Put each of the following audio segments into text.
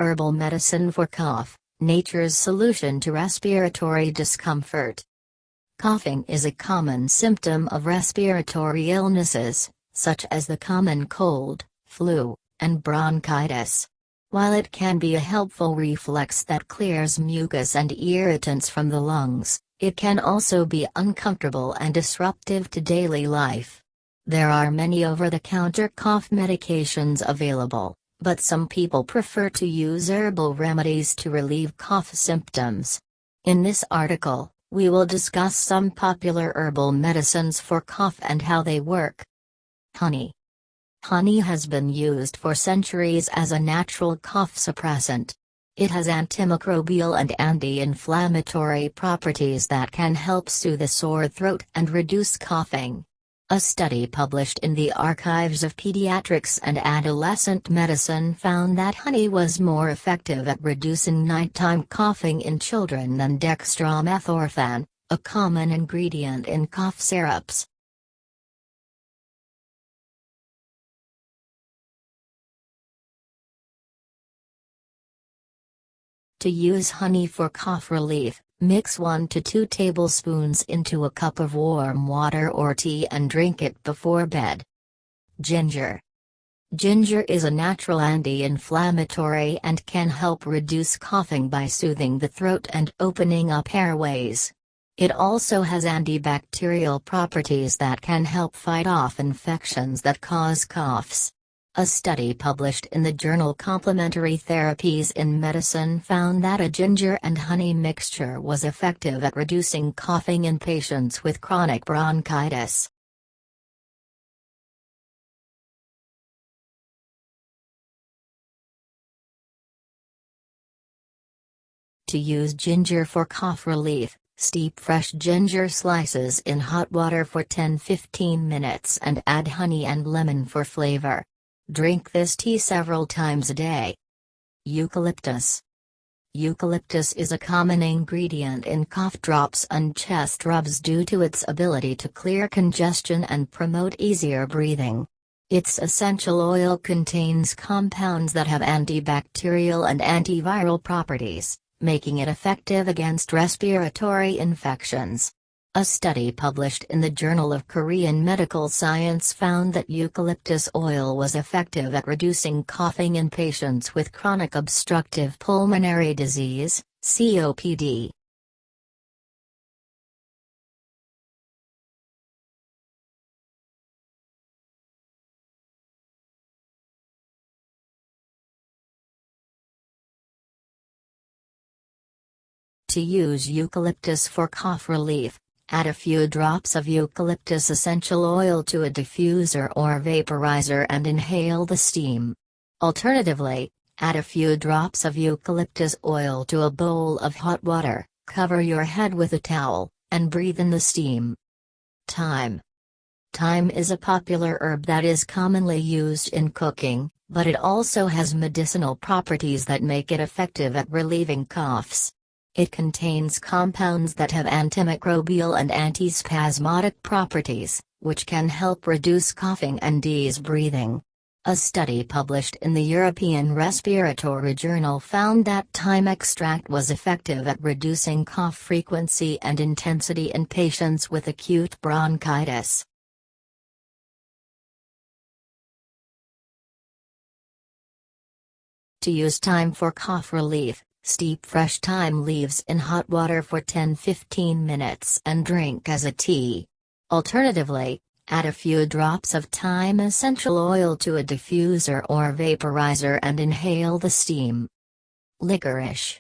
Herbal medicine for cough, nature's solution to respiratory discomfort. Coughing is a common symptom of respiratory illnesses, such as the common cold, flu, and bronchitis. While it can be a helpful reflex that clears mucus and irritants from the lungs, it can also be uncomfortable and disruptive to daily life. There are many over-the-counter cough medications available, but some people prefer to use herbal remedies to relieve cough symptoms. In this article, we will discuss some popular herbal medicines for cough and how they work. Honey. Honey has been used for centuries as a natural cough suppressant. It has antimicrobial and anti-inflammatory properties that can help soothe a sore throat and reduce coughing. A study published in the Archives of Pediatrics and Adolescent Medicine found that honey was more effective at reducing nighttime coughing in children than dextromethorphan, a common ingredient in cough syrups. To use honey for cough relief, mix 1 to 2 tablespoons into a cup of warm water or tea and drink it before bed. Ginger. Ginger is a natural anti-inflammatory and can help reduce coughing by soothing the throat and opening up airways. It also has antibacterial properties that can help fight off infections that cause coughs. A study published in the journal Complementary Therapies in Medicine found that a ginger and honey mixture was effective at reducing coughing in patients with chronic bronchitis. To use ginger for cough relief, steep fresh ginger slices in hot water for 10-15 minutes and add honey and lemon for flavor. Drink this tea several times a day. Eucalyptus. Eucalyptus is a common ingredient in cough drops and chest rubs due to its ability to clear congestion and promote easier breathing. Its essential oil contains compounds that have antibacterial and antiviral properties, making it effective against respiratory infections. A study published in the Journal of Korean Medical Science found that eucalyptus oil was effective at reducing coughing in patients with chronic obstructive pulmonary disease, COPD. To use eucalyptus for cough relief, add a few drops of eucalyptus essential oil to a diffuser or vaporizer and inhale the steam. Alternatively, add a few drops of eucalyptus oil to a bowl of hot water, cover your head with a towel, and breathe in the steam. Thyme. Thyme is a popular herb that is commonly used in cooking, but it also has medicinal properties that make it effective at relieving coughs. It contains compounds that have antimicrobial and antispasmodic properties, which can help reduce coughing and ease breathing. A study published in the European Respiratory Journal found that thyme extract was effective at reducing cough frequency and intensity in patients with acute bronchitis. To use thyme for cough relief, steep fresh thyme leaves in hot water for 10-15 minutes and drink as a tea. Alternatively, add a few drops of thyme essential oil to a diffuser or vaporizer and inhale the steam. Licorice.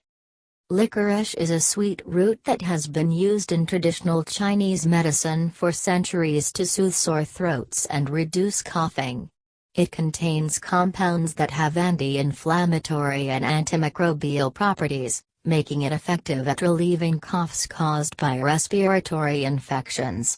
Licorice is a sweet root that has been used in traditional Chinese medicine for centuries to soothe sore throats and reduce coughing. It contains compounds that have anti-inflammatory and antimicrobial properties, making it effective at relieving coughs caused by respiratory infections.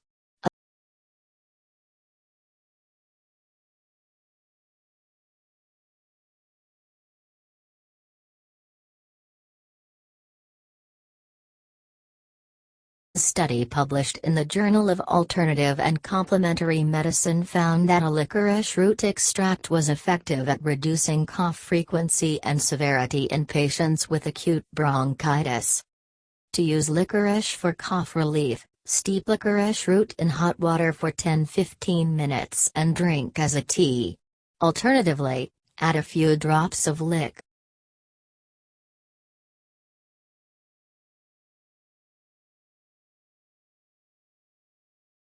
A study published in the Journal of Alternative and Complementary Medicine found that a licorice root extract was effective at reducing cough frequency and severity in patients with acute bronchitis. To use licorice for cough relief, steep licorice root in hot water for 10-15 minutes and drink as a tea. Alternatively, add a few drops of